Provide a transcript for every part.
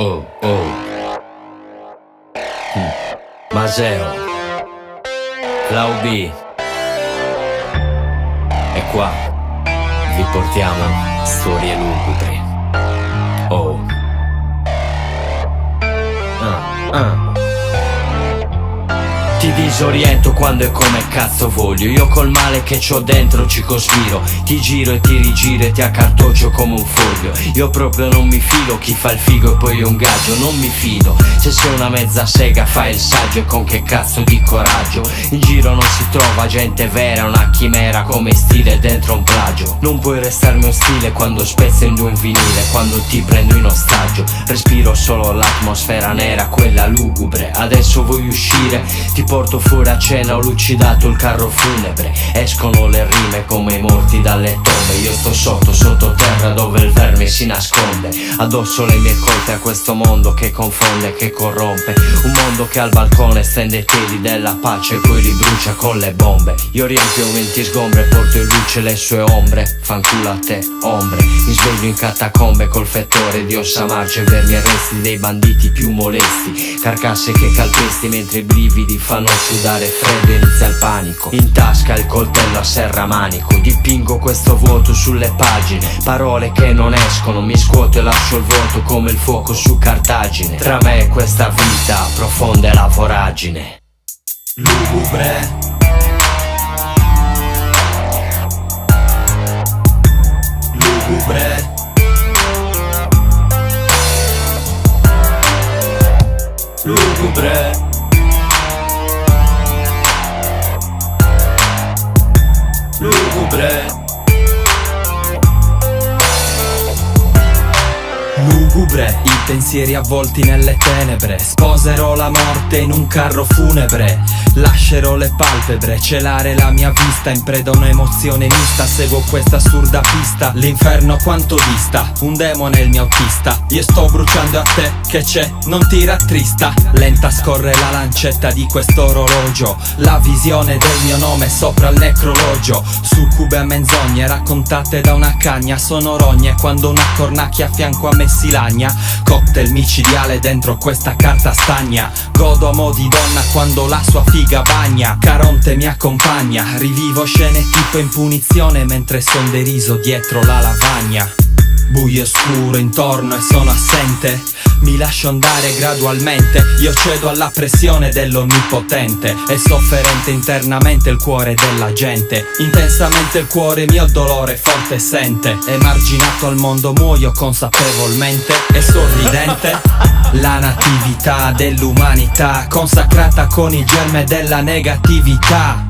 Oh, oh. Maseo, Laubi. E qua vi portiamo storie lugubri. Oh. Ti disoriento quando è come cazzo voglio. Io col male che c'ho dentro ci cospiro. Ti giro e ti rigiro e ti accartoccio come un foglio. Io proprio non mi fido, chi fa il figo e poi un gaggio. Non mi fido, se sei una mezza sega fai il saggio. E con che cazzo di coraggio. In giro non si trova gente vera, una chimera come stile dentro un plagio. Non puoi restarmi ostile quando spezzo in due un vinile, quando ti prendo in ostaggio. Respiro solo l'atmosfera nera, quella lugubre. Adesso vuoi uscire? Ti porto fuori a cena, ho lucidato il carro funebre. Escono le rime come i morti dalle tombe. Io sto sottoterra dove il verme si nasconde. Addosso le mie colpe a questo mondo che confonde, che corrompe. Un mondo che al balcone stende i teli della pace e poi li brucia con le bombe. Io riempio 20 sgombre, porto in luce le sue ombre. Fanculo a te, ombre. Mi sveglio in catacombe col fettore di ossa marce, vermi e resti dei banditi più molesti. Carcasse che calpesti mentre i brividi fanno sudare freddo, inizia il panico. In tasca il coltello a serramanico. Dipingo questo vuoto sulle pagine, parole che non escono. Mi scuoto e lascio il vuoto come il fuoco su Cartagine. Tra me e questa vita profonda è la voragine. Lugubre. Lugubre. Lugubre. Lugubre. Lugubre, i pensieri avvolti nelle tenebre. Sposerò la morte in un carro funebre. Lascerò le palpebre celare la mia vista. In preda a un'emozione mista, seguo questa assurda pista. L'inferno quanto dista, un demone il mio autista. Io sto bruciando a te, che c'è, non ti rattrista. Lenta scorre la lancetta di quest'orologio. La visione del mio nome sopra il necrologio. Succube a menzogne raccontate da una cagna. Sono rogne quando una cornacchia a fianco a me si lagna. Cocktail micidiale dentro questa carta stagna. Godo a mo' di donna quando la sua figa bagna. Caronte mi accompagna. Rivivo scene tipo in punizione mentre son deriso dietro la lavagna. Buio e scuro intorno e sono assente. Mi lascio andare gradualmente. Io cedo alla pressione dell'onnipotente. È sofferente internamente il cuore della gente. Intensamente il cuore mio dolore forte sente. Emarginato al mondo muoio consapevolmente e sorridente. La natività dell'umanità consacrata con il germe della negatività.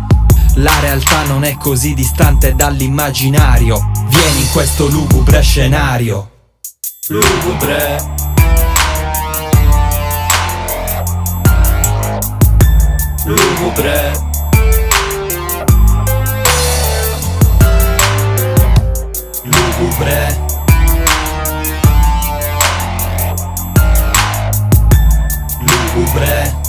La realtà non è così distante dall'immaginario. Vieni in questo lugubre scenario. Lugubre. Lugubre. Lugubre. Lugubre.